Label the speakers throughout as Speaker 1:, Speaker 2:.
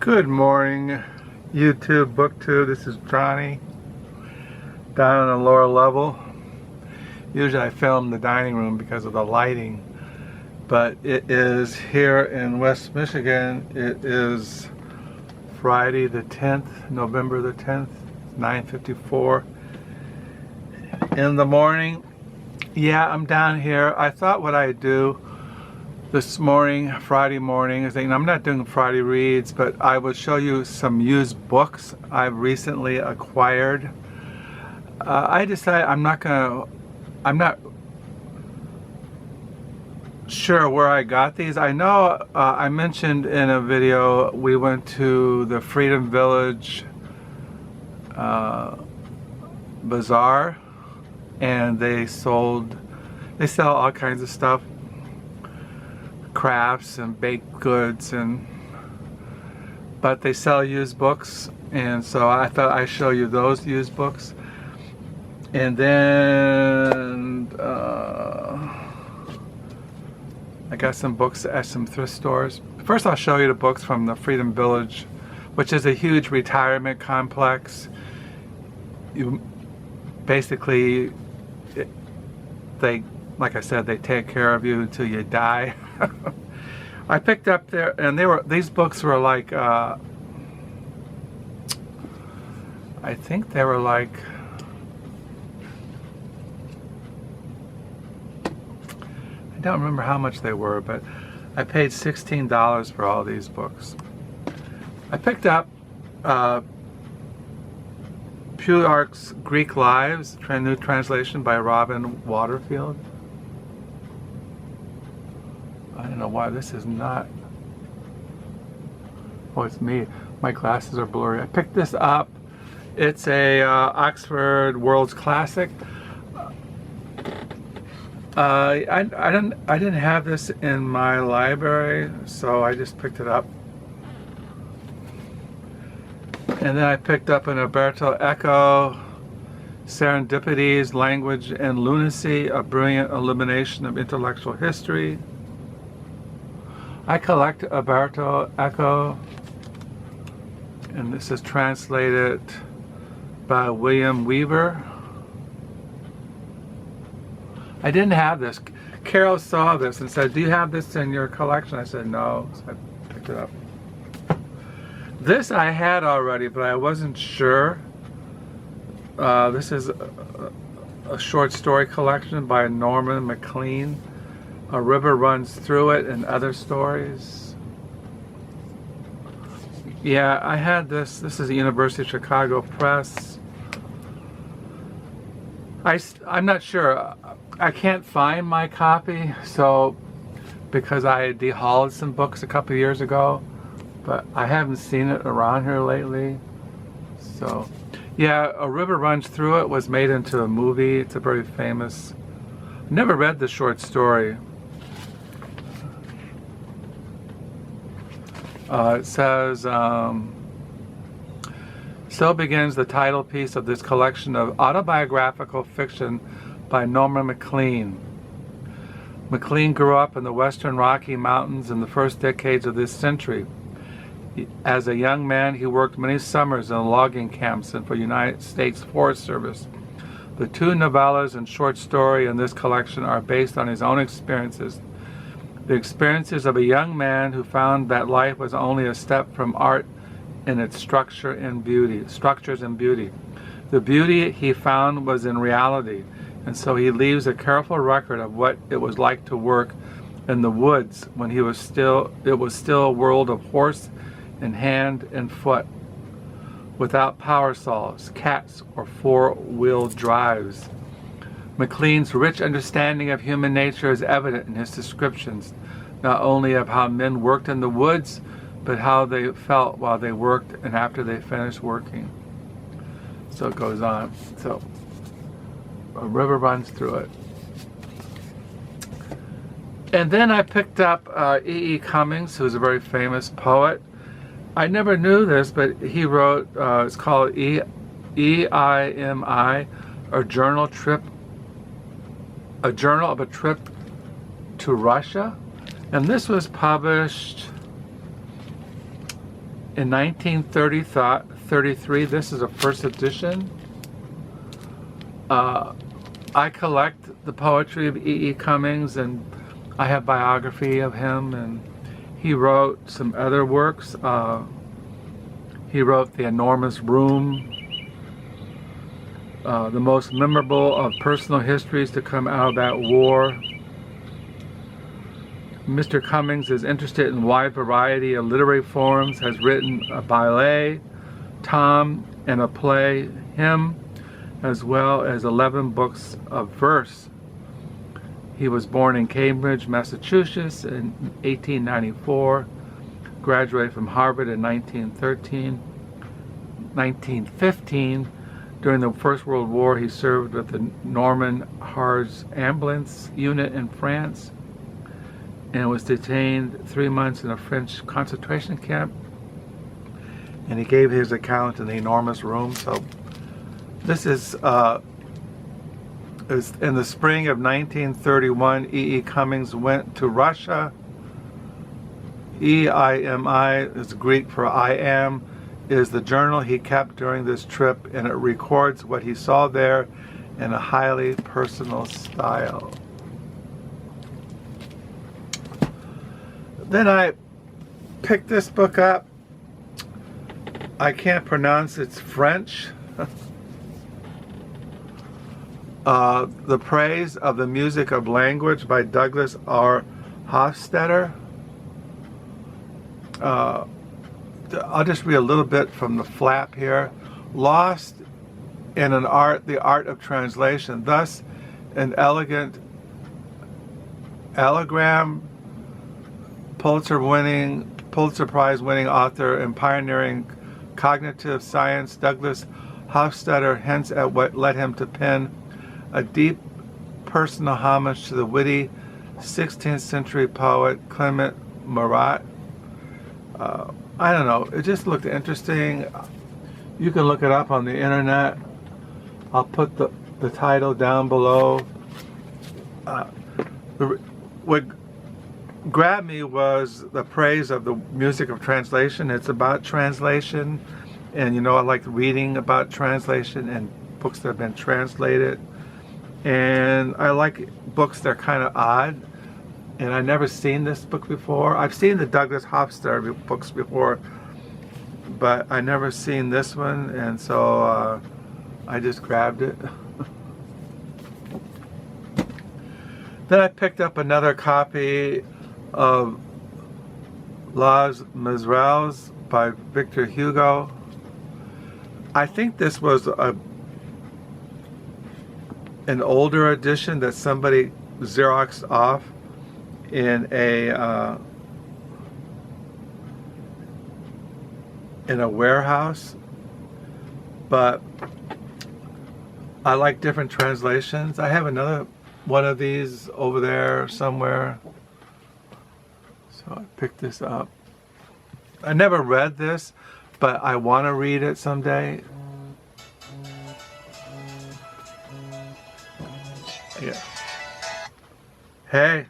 Speaker 1: Good morning, YouTube, BookTube. This is Johnny down on the lower level. Usually I film the dining room because of the lighting, but it is here in West Michigan. It is Friday the 10th, November the 10th, 9:54 in the morning. Yeah, I'm down here. I thought what I'd do this morning, Friday morning, is I'm not doing Friday reads, but I will show you some used books I've recently acquired. I decided I'm not sure where I got these. I know I mentioned in a video we went to the Freedom Village bazaar, and they sell all kinds of stuff, crafts and baked goods, but they sell used books, and so I thought I'd show you those used books. And then I got some books at some thrift stores. First I'll show you the books from the Freedom Village, which is a huge retirement complex. Basically, like I said, they take care of you until you die. I picked up there, and these books were like, I think they were like, I don't remember how much they were, but I paid $16 for all these books. I picked up Plutarch's Greek Lives, new translation by Robin Waterfield. I don't know why this is not. Oh, it's me. My glasses are blurry. I picked this up. It's a Oxford World's Classic. I didn't have this in my library, so I just picked it up. And then I picked up an Umberto Eco, Serendipities, Language and Lunacy, a brilliant illumination of intellectual history. I collect Umberto Eco, and this is translated by William Weaver. I didn't have this. Carol saw this and said, "Do you have this in your collection?" I said, "No," so I picked it up. This I had already, but I wasn't sure. This is a short story collection by Norman Maclean. A River Runs Through It and Other Stories. Yeah, I had this. This is the University of Chicago Press. I'm not sure. I can't find my copy, so because I dehauled some books a couple of years ago, but I haven't seen it around here lately. So, yeah, A River Runs Through It was made into a movie. It's a very famous. I never read the short story. It says, so begins the title piece of this collection of autobiographical fiction by Norman Maclean. Maclean grew up in the western Rocky Mountains in the first decades of this century. As a young man, he worked many summers in logging camps and for United States Forest Service. The two novellas and short story in this collection are based on his own experiences. The experiences of a young man who found that life was only a step from art in its structures and beauty. The beauty he found was in reality, and so he leaves a careful record of what it was like to work in the woods when it was still a world of horse and hand and foot, without power saws, cats, or four-wheel drives. Maclean's rich understanding of human nature is evident in his descriptions, not only of how men worked in the woods, but how they felt while they worked and after they finished working. So it goes on. So, A River Runs Through It. And then I picked up E. Cummings, who's a very famous poet. I never knew this, but he wrote, it's called EIMI, a journal of a trip to Russia. And this was published In 1933, this is a first edition. I collect the poetry of E.E. Cummings, and I have biography of him, and he wrote some other works. He wrote The Enormous Room, the most memorable of personal histories to come out of that war. Mr. Cummings is interested in a wide variety of literary forms, has written a ballet, Tom, and a play, Him, as well as 11 books of verse. He was born in Cambridge, Massachusetts in 1894, graduated from Harvard in 1915. During the First World War, he served with the Norman Harz Ambulance Unit in France and was detained 3 months in a French concentration camp. And he gave his account in The Enormous Room. So this is in the spring of 1931, E.E. Cummings went to Russia. EIMI is Greek for I am, is the journal he kept during this trip, and it records what he saw there in a highly personal style. Then I picked this book up. I can't pronounce it's French. The Praise of the Music of Language by Douglas R. Hofstadter. I'll just read a little bit from the flap here. Lost in the art of translation. Thus, an elegant allogram, Pulitzer Prize winning author and pioneering cognitive science, Douglas Hofstadter hints at what led him to pen a deep personal homage to the witty 16th century poet Clement Marot. I don't know, it just looked interesting. You can look it up on the internet. I'll put the title down below. What grabbed me was the praise of the music of translation. It's about translation, and you know, I like reading about translation and books that have been translated, and I like books that are kind of odd, and I've never seen this book before. I've seen the Douglas Hofstadter books before, but I never seen this one, and so I just grabbed it. Then I picked up another copy of Les Miserables by Victor Hugo. I think this was an older edition that somebody Xeroxed off in a warehouse, but I like different translations. I have another one of these over there somewhere. So I picked this up. I never read this, but I want to read it someday. Yeah. Hey.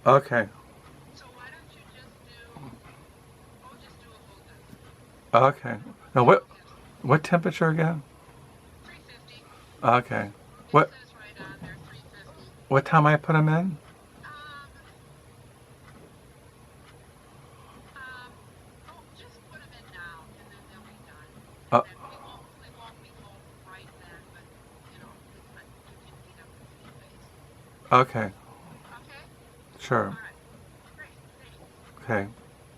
Speaker 1: Okay.
Speaker 2: So why don't you just do a whole
Speaker 1: Okay. Now what temperature again?
Speaker 2: 350.
Speaker 1: Okay. What
Speaker 2: It says right on there 350.
Speaker 1: what time I put them in?
Speaker 2: Just put them in now, and then they'll be done.
Speaker 1: Uh,
Speaker 2: And it won't be full right then, but you know, you can heat up the steam base.
Speaker 1: Okay.
Speaker 2: Okay.
Speaker 1: Sure.
Speaker 2: All right. Great. Thanks.
Speaker 1: Okay.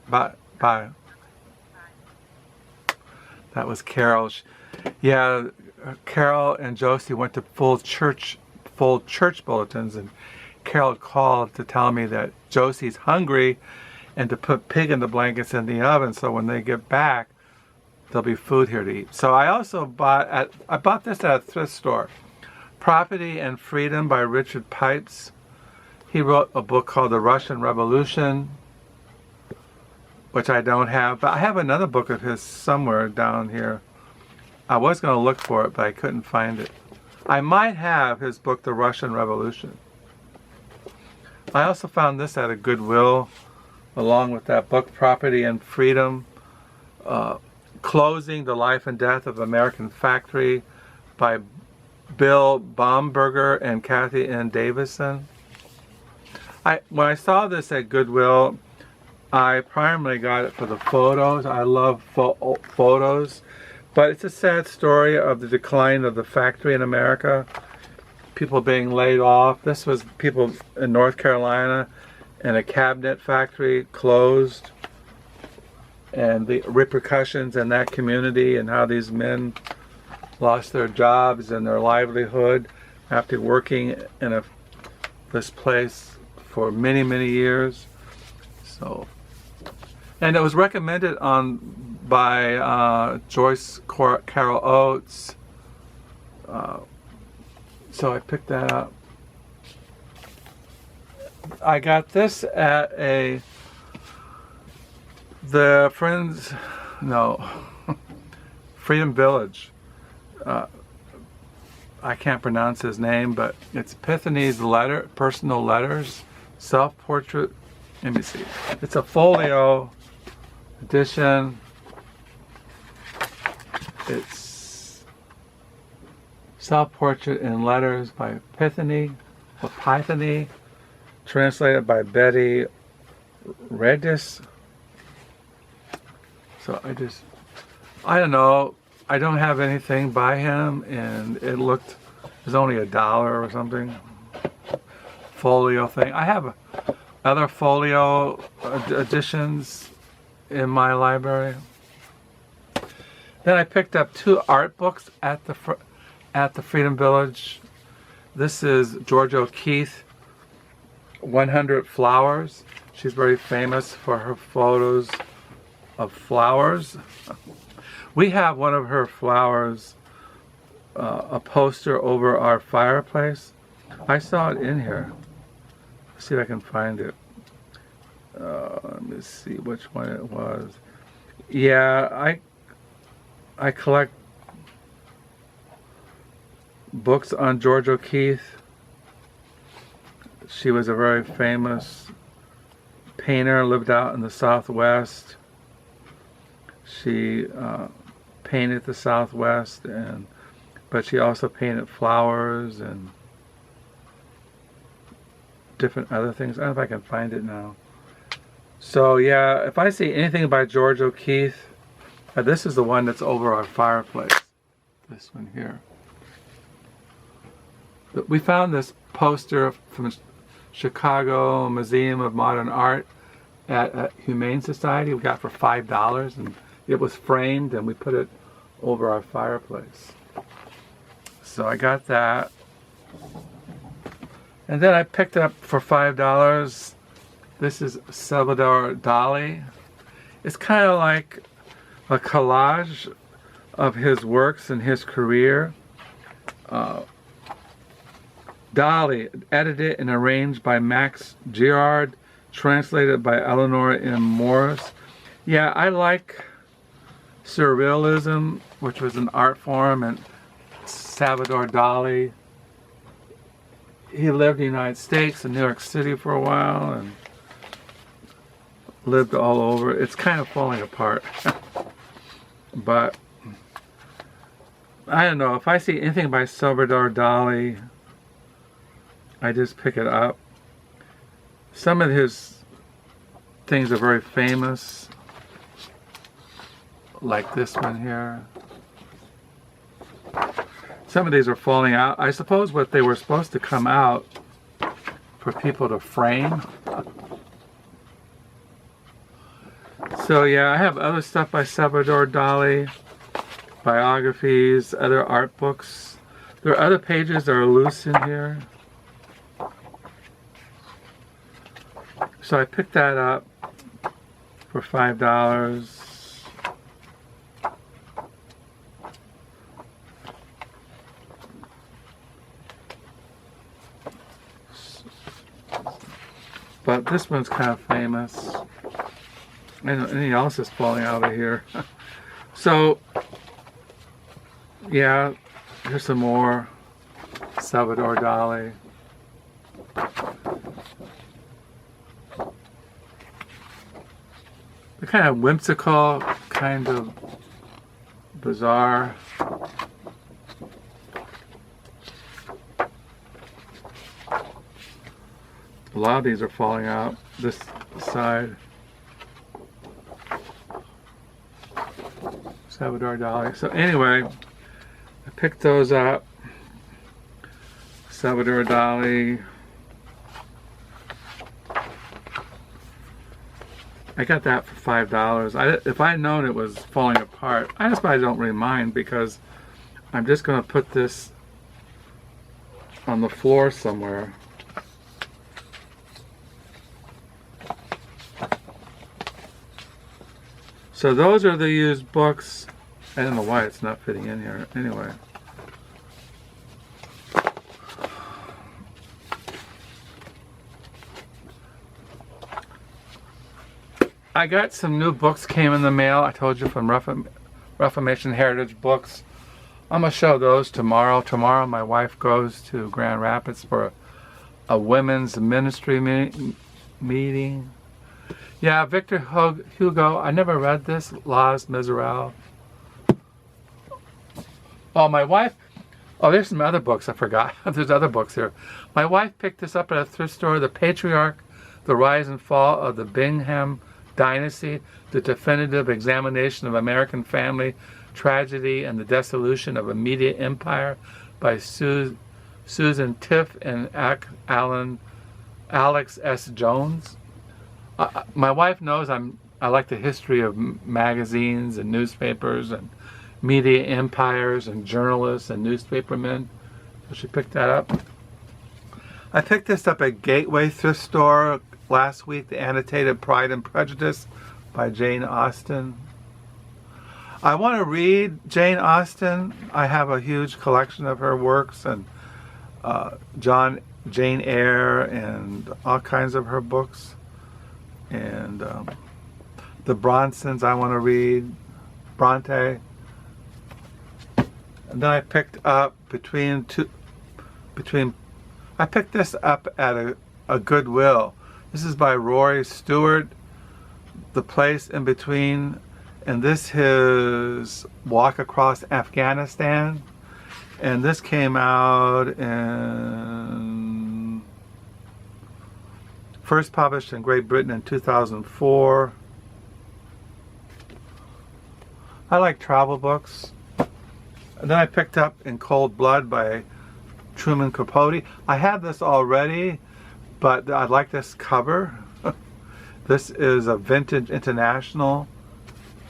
Speaker 1: Bye. Bye.
Speaker 2: Bye.
Speaker 1: That was Carol. Yeah, Carol and Josie went to full church bulletins, and Carol called to tell me that Josie's hungry and to put pig in the blankets in the oven, so when they get back, there'll be food here to eat. So I also bought this at a thrift store. Property and Freedom by Richard Pipes. He wrote a book called The Russian Revolution, which I don't have, but I have another book of his somewhere down here. I was going to look for it, but I couldn't find it. I might have his book, The Russian Revolution. I also found this at a Goodwill, along with that book, Property and Freedom, Closing, The Life and Death of American Factory by Bill Bamberger and Cathy and Davidson. When I saw this at Goodwill, I primarily got it for the photos. I love photos, but it's a sad story of the decline of the factory in America. People being laid off. This was people in North Carolina, and a cabinet factory closed, and the repercussions in that community, and how these men lost their jobs and their livelihood after working in this place for many, many years. So, and it was recommended by Joyce Carol Oates. So I picked that up. I got this at Freedom Village. I can't pronounce his name, but it's Epiphany's personal letters, self-portrait. Let me see. It's a folio edition. It's self-portrait in letters by Epiphany, translated by Betty Radice. So I don't know. I don't have anything by him, and it was only $1 or something. Folio thing. I have other folio editions in my library. Then I picked up 2 art books at the Freedom Village. This is George O'Keeffe, 100 Flowers. She's very famous for her photos of flowers. We have one of her flowers, a poster over our fireplace. I saw it in here. Let's see if I can find it. Let me see which one it was. Yeah, I collect books on George O'Keeffe. She was a very famous painter, lived out in the Southwest. She painted the Southwest, but she also painted flowers and different other things. I don't know if I can find it now. So yeah, if I see anything by George O'Keeffe, this is the one that's over our fireplace. This one here. We found this poster from Chicago Museum of Modern Art at Humane Society. We got for $5, and it was framed, and we put it over our fireplace. So I got that. And then I picked up for $5. This is Salvador Dali. It's kind of like a collage of his works and his career. Dali, edited and arranged by Gerard, translated by Eleanor in Morse. Yeah, I like Surrealism, which was an art form, and Salvador Dali. He lived in the United States, in New York City for a while, and lived all over. It's kind of falling apart. But I don't know, if I see anything by Salvador Dali, I just pick it up. Some of his things are very famous, like this one here. Some of these are falling out. I suppose what they were supposed to come out for people to frame. So yeah, I have other stuff by Salvador Dali, biographies, other art books. There are other pages that are loose in here. So I picked that up for $5. But this one's kind of famous. And anything else is falling out of here. So, yeah, here's some more Salvador Dali. They're kind of whimsical, kind of bizarre. A lot of these are falling out this side. Salvador Dali. So anyway, I picked those up. Salvador Dali. I got that for $5. If I had known it was falling apart, I just probably don't really mind because I'm just going to put this on the floor somewhere. So those are the used books. I don't know why it's not fitting in here. Anyway. I got some new books came in the mail. I told you from Reformation Heritage Books. I'm going to show those tomorrow. Tomorrow my wife goes to Grand Rapids for a women's ministry meeting. Yeah, Victor Hugo. I never read this. Les Miserables. Oh, my wife. Oh, there's some other books I forgot. There's other books here. My wife picked this up at a thrift store. The Patriarch, The Rise and Fall of the Bingham Dynasty, the definitive examination of American family tragedy and the dissolution of a media empire by Susan Tiff and Alex S. Jones. My wife knows I like the history of magazines and newspapers and media empires and journalists and newspapermen. So she picked that up. I picked this up at Gateway Thrift Store last week, the annotated Pride and Prejudice by Jane Austen. I want to read Jane Austen. I have a huge collection of her works and Jane Eyre and all kinds of her books. And the Bronsons I want to read, Bronte. And then I picked up I picked this up at a Goodwill. This is by Rory Stewart, The Place in Between, and this his Walk Across Afghanistan. And this came out in first published in Great Britain in 2004. I like travel books. And then I picked up In Cold Blood by Truman Capote. I had this already, but I like this cover. This is a vintage international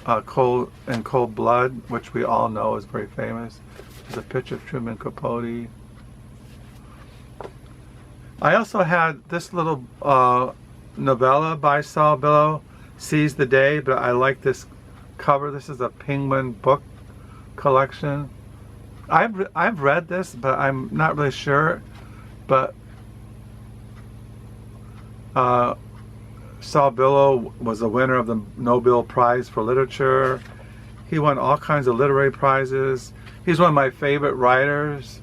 Speaker 1: In Cold Blood, which we all know is very famous. There's a picture of Truman Capote. I also had this little novella by Saul Bellow, Seize the Day, but I like this cover. This is a Penguin book collection. I've read this, but I'm not really sure. But Saul Bellow was the winner of the Nobel Prize for Literature. He won all kinds of literary prizes. He's one of my favorite writers.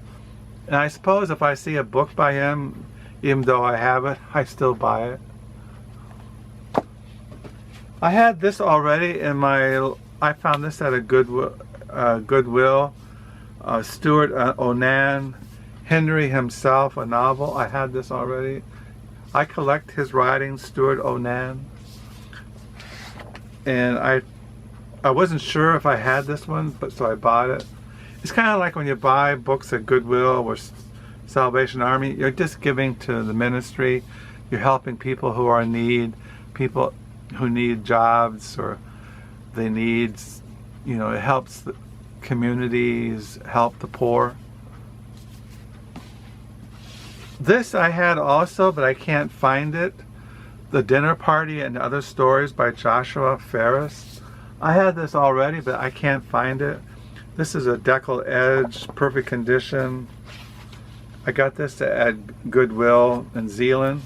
Speaker 1: And I suppose if I see a book by him, even though I have it, I still buy it. I had this already in my... I found this at a Goodwill. Stewart Onan, Henry Himself, a novel. I had this already. I collect his writings, Stewart Onan. And I wasn't sure if I had this one, but so I bought it. It's kind of like when you buy books at Goodwill or Salvation Army, you're just giving to the ministry. You're helping people who are in need, people who need jobs, or they need, it helps the communities, help the poor. This I had also, but I can't find it. The Dinner Party and Other Stories by Joshua Ferris. I had this already, but I can't find it. This is a decal edge, perfect condition. I got this at Goodwill in Zealand.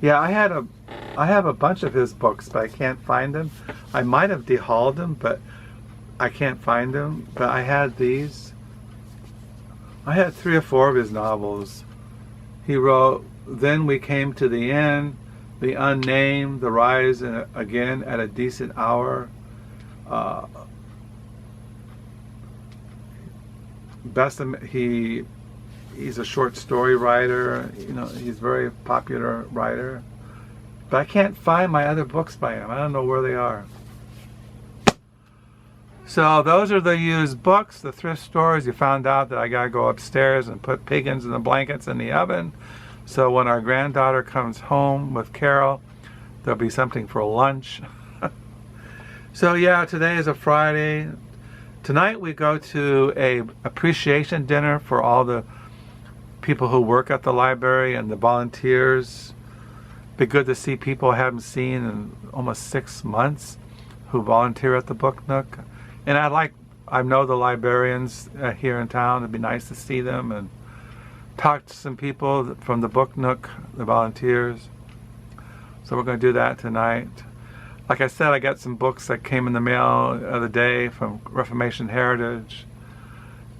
Speaker 1: Yeah, I have a bunch of his books, but I can't find them. I might have dehauled them, but I can't find them. But I had these. I had 3 or 4 of his novels. He wrote Then We Came to the End, The Unnamed, The Rise Again at a Decent Hour. He's a short story writer. You know, he's a very popular writer. But I can't find my other books by him. I don't know where they are. So those are the used books, the thrift stores. You found out that I gotta go upstairs and put piggins and the blankets in the oven. So when our granddaughter comes home with Carol, there'll be something for lunch. So yeah, today is a Friday. Tonight we go to a appreciation dinner for all the people who work at the library and the volunteers. Be good to see people I haven't seen in almost 6 months who volunteer at the Book Nook. And I know the librarians here in town. It'd be nice to see them and talk to some people from the Book Nook, the volunteers. So we're going to do that tonight. Like I said, I got some books that came in the mail the other day from Reformation Heritage.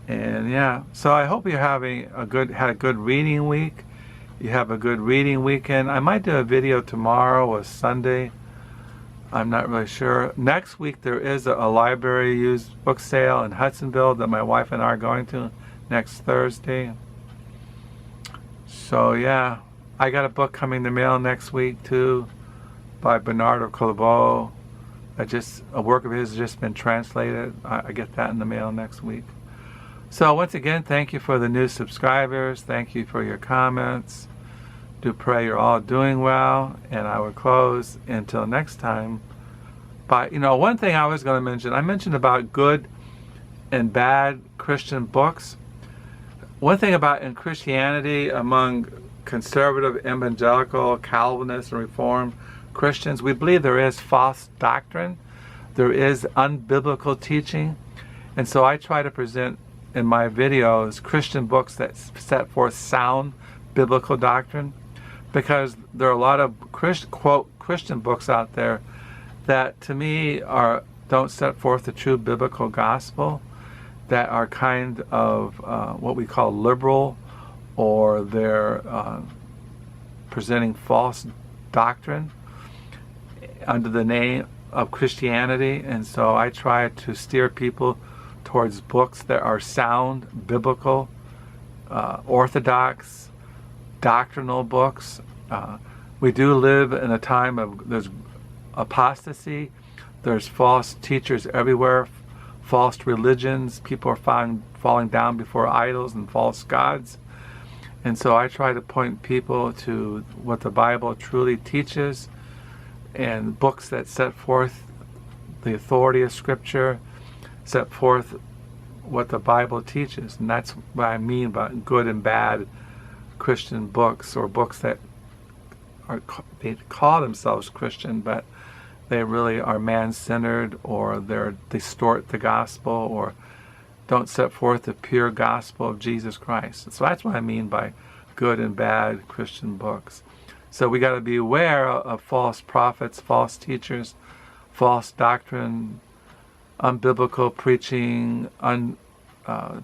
Speaker 1: And yeah, so I hope you're having had a good reading week. You have a good reading weekend. I might do a video tomorrow or Sunday. I'm not really sure. Next week there is a library used book sale in Hudsonville that my wife and I are going to next Thursday. So yeah, I got a book coming in the mail next week too, by Bernard of Clairvaux. A work of his has just been translated. I get that in the mail next week. So once again, thank you for the new subscribers. Thank you for your comments. Do pray you're all doing well. And I will close until next time. But one thing I was going to mention, I mentioned about good and bad Christian books. One thing about in Christianity, among conservative, evangelical, Calvinist, and Reformed Christians, we believe there is false doctrine. There is unbiblical teaching. And so I try to present in my videos Christian books that set forth sound biblical doctrine, because there are a lot of quote Christian books out there that to me don't set forth the true biblical gospel, that are kind of what we call liberal, or they're presenting false doctrine under the name of Christianity. And so I try to steer people towards books that are sound, biblical, orthodox, doctrinal books. We do live in a time of there's apostasy, there's false teachers everywhere, false religions, people are falling down before idols and false gods. And so I try to point people to what the Bible truly teaches, and books that set forth the authority of Scripture, set forth what the Bible teaches. And that's what I mean by good and bad Christian books, or books that they call themselves Christian, but they really are man-centered, or they distort the gospel, or don't set forth the pure gospel of Jesus Christ. So that's what I mean by good and bad Christian books. So we got to be aware of false prophets, false teachers, false doctrine, unbiblical preaching,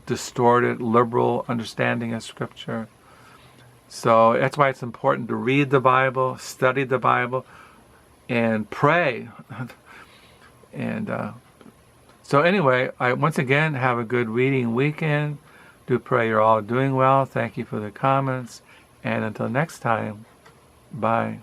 Speaker 1: distorted liberal understanding of Scripture. So that's why it's important to read the Bible, study the Bible, and pray. And so anyway, I once again have a good reading weekend. Do pray you're all doing well. Thank you for the comments. And until next time, bye.